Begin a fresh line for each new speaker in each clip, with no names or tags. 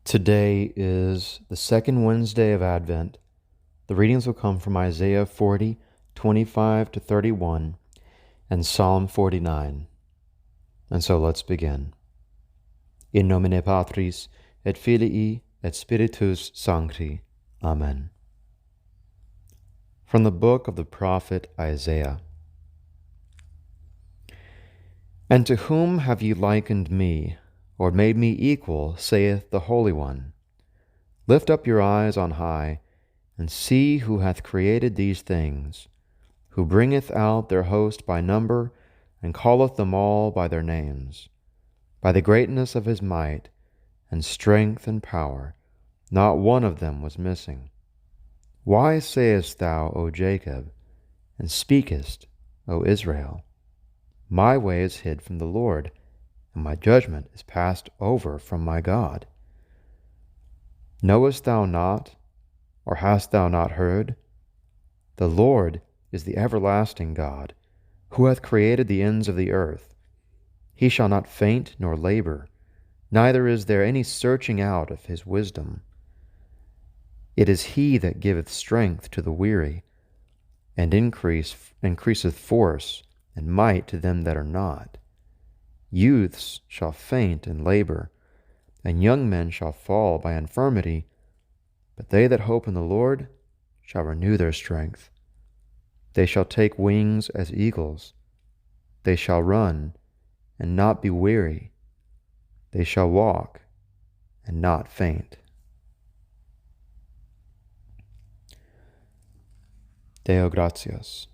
Today is the second Wednesday of Advent. The readings will come from Isaiah 40:25-31, and Psalm 49. And so let's begin. In nomine Patris, et Filii, et Spiritus Sancti. Amen. From the book of the prophet Isaiah. And to whom have ye likened me, or made me equal, saith the Holy One? Lift up your eyes on high, and see who hath created these things, who bringeth out their host by number, and calleth them all by their names. By the greatness of his might, and strength and power, not one of them was missing. Why sayest thou, O Jacob, and speakest, O Israel? My way is hid from the Lord, and my judgment is passed over from my God. Knowest thou not, or hast thou not heard? The Lord is the everlasting God, who hath created the ends of the earth. He shall not faint nor labor, neither is there any searching out of his wisdom. It is he that giveth strength to the weary, and increaseth force and might to them that are not. Youths shall faint and labor, and young men shall fall by infirmity, but they that hope in the Lord shall renew their strength. They shall take wings as eagles. They shall run and not be weary. They shall walk and not faint. Deo gratias.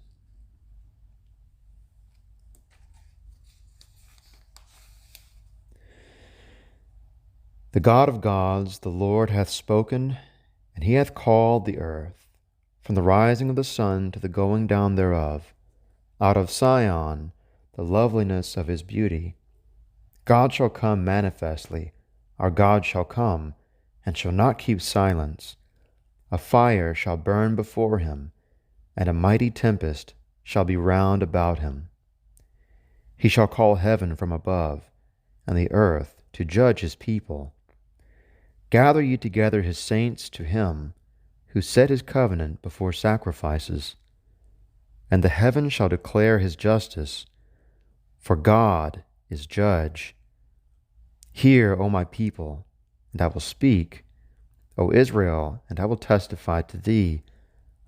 The God of gods, the Lord, hath spoken, and he hath called the earth, from the rising of the sun to the going down thereof, out of Sion, the loveliness of his beauty. God shall come manifestly, our God shall come, and shall not keep silence. A fire shall burn before him, and a mighty tempest shall be round about him. He shall call heaven from above, and the earth to judge his people. Gather ye together his saints to him, who set his covenant before sacrifices. And the heaven shall declare his justice, for God is judge. Hear, O my people, and I will speak, O Israel, and I will testify to thee.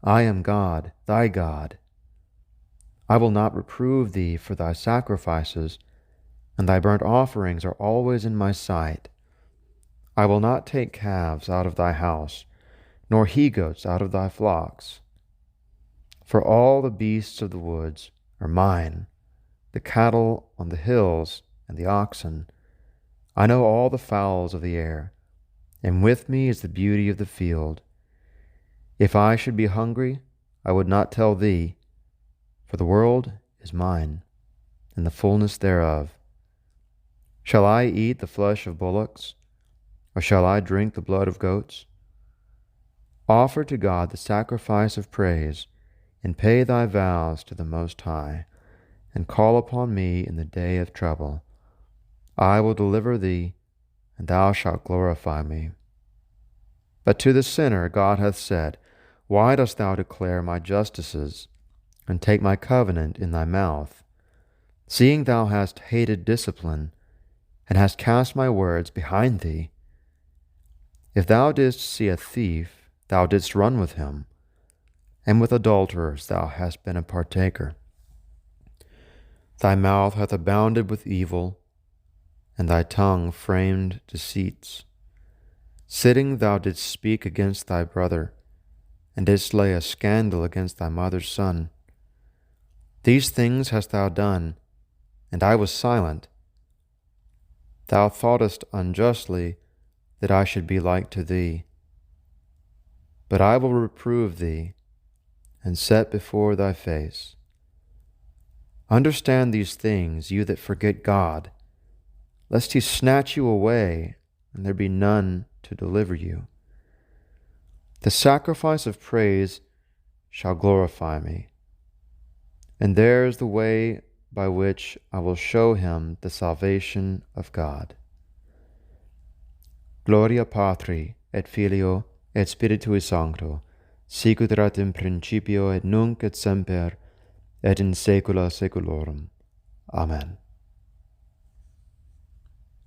I am God, thy God. I will not reprove thee for thy sacrifices, and thy burnt offerings are always in my sight. I will not take calves out of thy house, nor he-goats out of thy flocks. For all the beasts of the woods are mine, the cattle on the hills and the oxen. I know all the fowls of the air, and with me is the beauty of the field. If I should be hungry, I would not tell thee, for the world is mine, and the fullness thereof. Shall I eat the flesh of bullocks, or shall I drink the blood of goats? Offer to God the sacrifice of praise, and pay thy vows to the Most High, and call upon me in the day of trouble. I will deliver thee, and thou shalt glorify me. But to the sinner God hath said, Why dost thou declare my justices, and take my covenant in thy mouth, seeing thou hast hated discipline, and hast cast my words behind thee? If thou didst see a thief, thou didst run with him, and with adulterers thou hast been a partaker. Thy mouth hath abounded with evil, and thy tongue framed deceits. Sitting thou didst speak against thy brother, and didst lay a scandal against thy mother's son. These things hast thou done, and I was silent. Thou thoughtest unjustly that I should be like to thee. But I will reprove thee, and set before thy face. Understand these things, you that forget God, lest he snatch you away, and there be none to deliver you. The sacrifice of praise shall glorify me, and there is the way by which I will show him the salvation of God. Gloria Patri, et Filio, et Spiritui Sancto, sicut erat in principio et nunc et semper, et in saecula saeculorum. Amen.